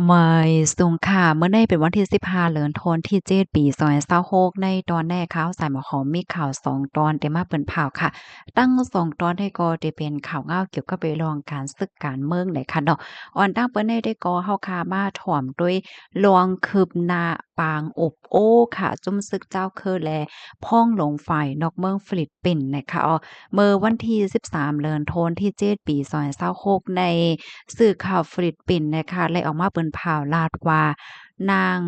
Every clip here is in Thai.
ไม่สูงค่ะเมื่อในเป็นวันที่15เดือนธันวาคมที่7ปี2026ในตอนแรกข่าวสายหมอของมีข่าว2ตอนได้มาเปิ้นผ่าวค่ะตั้ง2ตอนได้ก็ได้เป็นข่าวเงาเกี่ยวกับเรื่องการศึกการเมืองได้ค่ะเนาะอ่อนตั้งเปิ้นได้ก็เฮาค่ะมาถ่อมด้วยลวงคืบหน้าปางอบโอ้ค่ะจุ่มศึกเจ้าคือแลพ่องหลงฝ่ายนอกเมืองฟิลิปปินส์นะคะเมื่อวันที่13เดือนธันวาคมที่7ปี2026ในสื่อข่าวฟิลิปปินส์นะคะได้ออกมาเปิ้นข่าวลาดว่านาง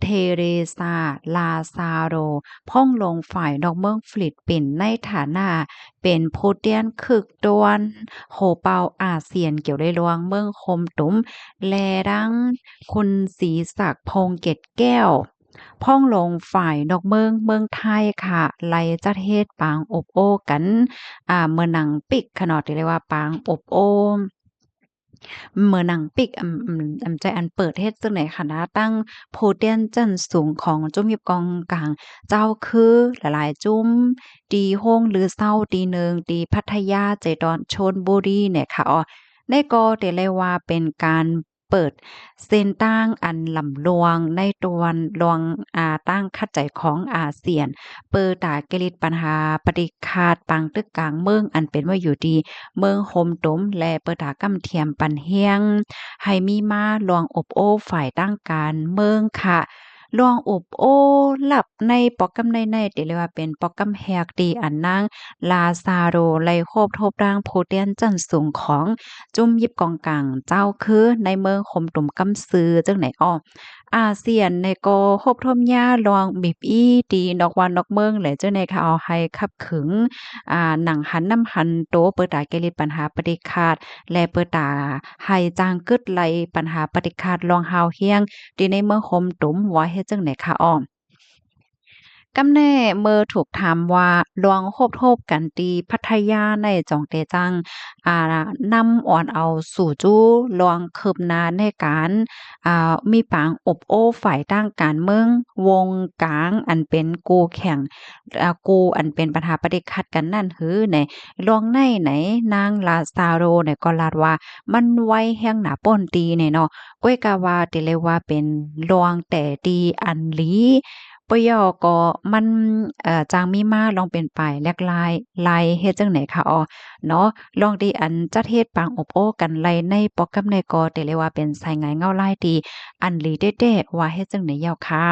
เทเรซาลาซาโรพ่องลงฝ่ายนอกเมืองฟิลิปปินส์ในฐานะเป็นผู้เตียนคึกดวนโหเปาอาเซียนเกี่ยวได้ลวงเมืองคมตุ้มแลดังคุณศรีศักดิ์พงษ์เกตแก้วพ่องลงฝ่ายนอกเมืองไทยค่ะไล่จัดเฮ็ดปางอบโอ้กันเมื่อหนังปิกค่ะเนาะที่เรียกว่าปางอบโอ้ เหมือนหนังปิกใจอันเปิดเฮ็ดจั่งใดค่ะนะตั้งโพเตียนจั้นสูงของจุ้มยิบกองกลางเจ้าคือหลายๆจุ้มตีโฮงหรือเศร้าตีหนึ่งตีพัทยาใจดอนชลบุรีเนี่ยค่ะได้ก็ได้เลยว่าเป็นการเปิดเส้นตั้งอันลำลวงในตะวันลวงตั้งคัดใจของอาเซียนเปิดตาเกลิดปัญหาปฏิฆาตปังตึกกลางเมืองอันเป็นว่าอยู่ดี เมืองโฮมตมและเปิดหากำเทียมปันเฮียงให้มีมาลวงอบโอ้ฝ่ายตั้งการเมืองค่ะลวงอบโอ้หลับในปอกกำในติเรียกว่าเป็นปอกกำแฮกดีอันนางลาซาโรไลโคบทบร่างโพเทียนจันสูงของจุ้มยิบกองกลางเจ้าคือในเมืองโฮมตุ่มกำซือจังไหนอาเซียนในก็ฮบทมยาลองบีบอีดีนอกวันนอกเมืองแหละเจ้าในค่ะเอาให้ขับขึงหนังหันน้ำหันโตเปิดตาแก้ลิดปัญหาปฏิฆาตและเปิดตาให้จางกึดไหลปัญหาปฏิฆาตลองฮาวเฮียงที่ในเมืองคมตุมว่าเฮ็ดจังไหนค่ะกำแน่เมื่อถูกถามว่าลวงโฮบโทบกันตีพัทยาในจ่องเตจังอ่านำอ่อนเอาสู่จู้ลวงคืบหน้าในการมีปางอบโอ้ฝ่ายตั้งการเมืองวงกลางอันเป็นกูแข่งกูอันเป็นปัญหาปฏิฆาตกันนั่นหือในลวงในไหนนางลาซาโรเนี่ยก็ลาดว่ามันไว้แห่งหนาป้นตีเนี่ยเนาะก้วยกาว่าติเลยว่าเป็นลวงแต่ตีอันหลี ปยก็มันจางมีมาลองเป็นไปแลกลายเฮ็ดจั่งไหนคะเนาะลองดีอันจัดเฮ็ดปางอบโอ้กันไลในปอกกับในกอแต่เลยว่าเป็นสายงายเงาลายดีอันหลีเด้ๆว่าเฮ็ดจั่งไหนยาวค่ะ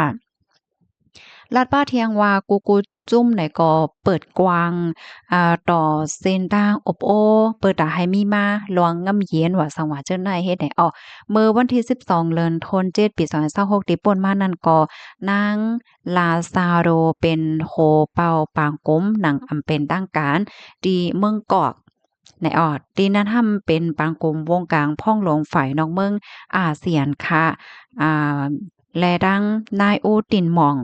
ลาดป้าเทียงว่ากูจุ้มไหนก็เปิดกว้างต่อเส้นทางอบโอ้เปิดตาให้มีมาลวงง่ำเย็นว่าสังว่าเจ้าไหนเฮ็ดให้เมื่อวันที่12เดือนธันวาคมปี2026ที่ป่นมานั่นก็นางลาซาโรเป็นโฮเป่าปางก้มหนังอำเป็นตั้งการที่เมืองกอกในที่นั้นทำเป็นปางกลมวงกลางพ่องหลวงฝ่ายนอกเมืองอาเซียนค่ะอ่าและดังนายอูตินหม่อง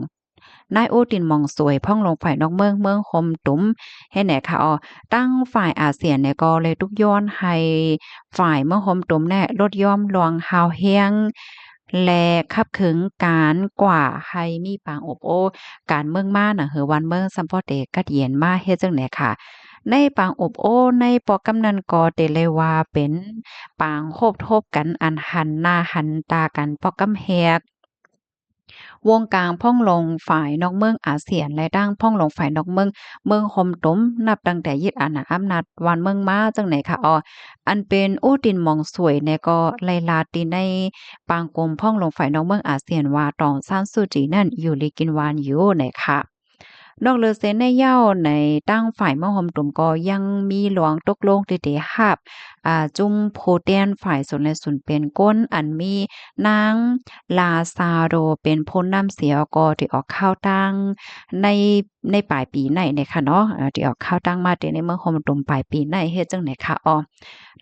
นายโอตินหม่องสวยพ่องลงฝ่ายนอกเมืองคมตุ้มเฮ็ดแหนค่ะตั้งฝ่ายอาเซียนเนี่ยก็เลยทุกย้อนให้ฝ่ายเมืองคมตุ้มเนี่ยลดย่อมลวงฮาวเฮียงและคับขึงการกว่าให้มีปางอบโอ้การเมืองมาน่ะหือวันเมืองซัมพอเตกัดเย็นมาเฮ็ดจังได๋ค่ะในปางอบโอ้ในปอกำนันก็ได้เลยว่าเป็นปางโคบทบกันอันหันหน้าหันตากันปอกำแฮก วงกลางพ่องลงฝ่ายนอกเมืองอาเซียนและดั้งพ่องลงฝ่ายนอกเมืองโฮมต้มนับตั้งแต่ยึดอาณาอำนาจวันเมืองมาจังไหนค่ะอันเป็นอู้ตินหม่องสวยเนี่ยก็ไลลาติในปางกลมพ่องลงฝ่ายนอกเมืองอาเซียนว่าตองซานซูจีนั่นอยู่ลีกินวานอยู่นะคะนอกเลือเซนในเย้าในตั้งฝ่ายเมืองโฮมตุ่มก็ยังมีหลวงตกลงที่ได้รับจุ้มโพเตียนฝ่ายสนและสุนเป็นก้นอันมีนางลาซาโรเป็นพ้นน้ำเสียก็ที่ออกข้าวตั้งในในปลายปีไหนเนี่ยค่ะเนาะที่ออกข้าวตั้งมาแต่ในเมืองโฮมตุ่มปลายปีไหนเฮ็ดจังไหนค่ะ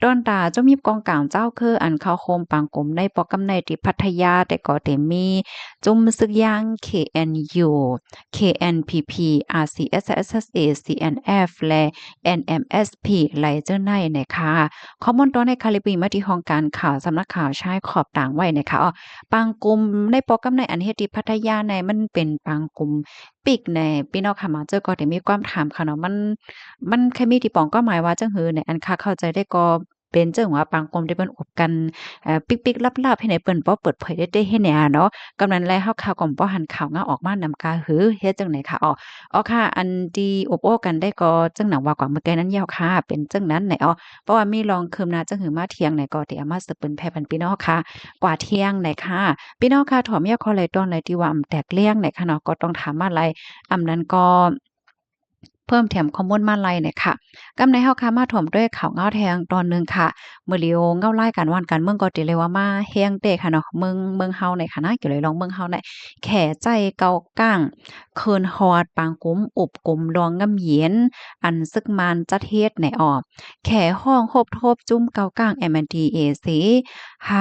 ดอนตาเจ้ามีกองกลางเจ้าคืออันเข้าโคมปางกลมในปอกำในที่พัทยาแต่ก็ได้มีจุ้มซึกย่าง KNU KNPP RCSSA CNF และ NMSP ไหลเจ้าในนะคะข้อมูลตัวในคาลิปปีมาที่ห้องการข่าวสำนักข่าวชายขอบต่างไว้นะคะปางกลุ่มในโปรแกรมในอันเฮ็ดที่พัทยาในมันเป็นปางกลุ่มปิกในพี่น้องค่ะมาเจอก็ได้มีความถามค่ะเนาะมันแค่มีที่ปองก็หมายว่าจังหือในอันค่าเข้าใจได้ก็ เป็นจังว่าปางกลมที่เปิ้นอบกันปิ๊กๆลับๆให้ไหนเปิ้นบ่เปิดเผยได้เฮ็ดแหน่เนาะกำนั้นแลข่าวก็บ่หันข่าวงาออกมานำกาหือเฮ็ดจังไหนคะอ๋อค่ะอันที่อบโอ้กันได้ก็จังหนังว่าก่อนเมื่อกี้นั้นยาวค่ะเป็นจังนั้นไหนเพราะว่ามีลองคืมนาจังหือมาเที่ยงไหนก็ที่เอามาสืบเปิ้นแผ่ปันพี่น้องค่ะกว่าเที่ยงไหนค่ะพี่น้องค่ะถอมยาคอไหลตอนไหนที่ว่าแตกเลี่ยงไหนค่ะเนาะก็ต้องถามมาลัยนั้นก็เพิ่มแถมข้อมูลมาลัยเนี่ยค่ะกำในเฮาค่ะมาถ่อมด้วยข่าวเงาแทงตอนหนึงค่ะมื้อลีโอเงาไล่กันว่านกันเมืองก็ติเลยว่ามาแฮงเตะค่ะเนาะเมืองเฮาในค่ะนะเกี่ยวเลยลองเมืองเฮาในแข่ใจเกาก้างเคินฮอดปางกุ้มอุบกุมลองงำเหยียนอันซึกมานจัดเฮ็ดในแข่ห้องโฮบทบจุ้มเกาก้าง MNDAC ไฮ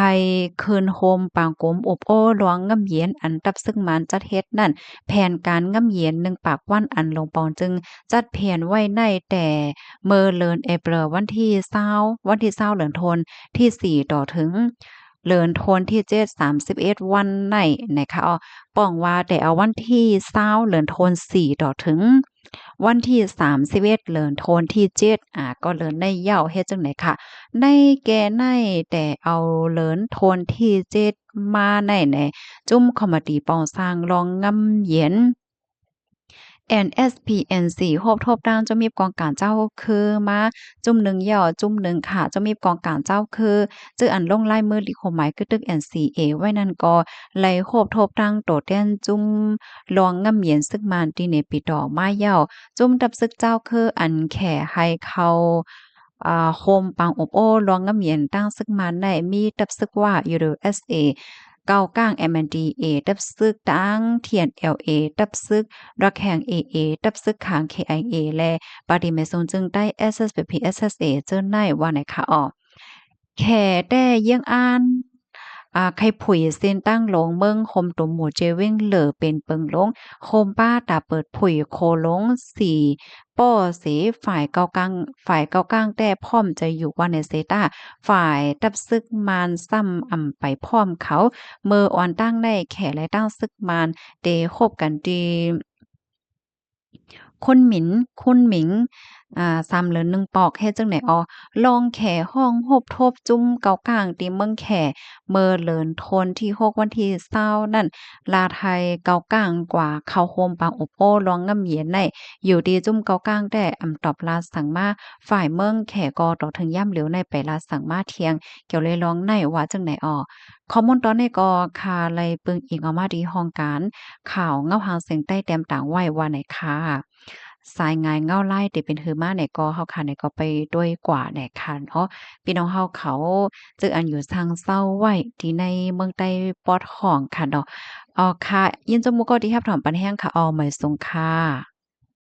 เคินโฮมปางกุ้มอุบโอ้ลวงงำเหยียนอันตับซึกมานจัดเฮ็ดนั่นแผนการงำเหยียน1ปากวันอันลงปอนจึง จัดแผนไว้ในแต่เมื่อเลินเอเปรอวันที่20เหลือนโทนที่4ต่อถึงเลินโทนที่7 31วันในนะคะป้องว่าแต่เอาวันที่20เหลือนโทน4ต่อถึงวันที่31เลินโทนที่7ก็เลินในเหย้าเฮ็ดจังได๋ค่ะในแก่ในแต่เอาเลินโทนที่7มาในจุ้มคอมมิตีปองสร้างรองงำเหย็น NSPNC โฮบทบด้านเจ้ามีกองการเจ้าคือมาจุ่มหนึ่งย่อจุ่มหนึ่งค่ะเจ้ามีกองการเจ้าคือจื้ออันลงลายมือลิโคหมายคือตึก NCA ไว้นั่นก็ไหลโฮบทบดังโตแต้นจุ่มลองงำเหยียนซึกมานตีเนปิดอมาเย่าจุ่มดับซึกเจ้าคืออันแข่ให้เขาโฮมปังอบโอ้ลองงำเหยียนตั้งซึกมานได้มีดับซึกว่า USA เก้าก้าง MNDA ดับซึกตั้งเทียน LA ดับซึกรักแห่ง AA ดับซึกขาง KIA และปาฏิเมซงจึงได้ SSPP SSA เจิ้นได้ว่าไหนคะแค่แต่เยี่ยงอ่านไข่ผุยเส้นตั้งลงเมืองคมตุ่มหมู่เจวิ่งเหลือเป็นเปิงลงโคมป้าตาเปิดผุยโคลงสี่ป้อเสฝ่ายเก้ากลางแต่พร้อมจะอยู่ว่าในเซตาฝ่ายตับซึกมานซ้ำไปพร้อมเขาเมื่ออ่อนตั้งได้แขและตั้งซึกมานเดคบกันดี คุณหมิงซ้ำเหลือ1ปอกเฮ็ดจั่งใดลองแขห้องโฮบทบจุ้มเกากลางติเมืองแขเมื่อเลินทนที่6วันที่20นั่นลาไทยเกากลางกว่าเข้าโฮมปางอบโอ้ลองงำเหยียนได้อยู่ดีจุ้มเกากลางแต่ตอบลาสั่งมาฝ่ายเมืองแขก็ต่อถึงย่ำเหลียวในไปลาสั่งมาเที่ยงเกี่ยวเลยร้องในว่าจั่งใดข้อมูลตอนนี้ก็คาไลปึงอิงเอามาดีห้องการข่าวเงาหางเสียงใต้แต้มต่างไว้ว่าไหนค่ะสายงายเงาไล่ติเป็นหือมาไหนก็เฮาค่ะไหนก็ไปด้วยกว่าไหนค่ะพี่น้องเฮาเขาจึกอันอยู่ทางเศร้าไว้ที่ในเมืองใต้ปอดห้องค่ะค่ะยินจมูกก็ที่รับถอมปันแห้งค่ะหมายสงค่ะ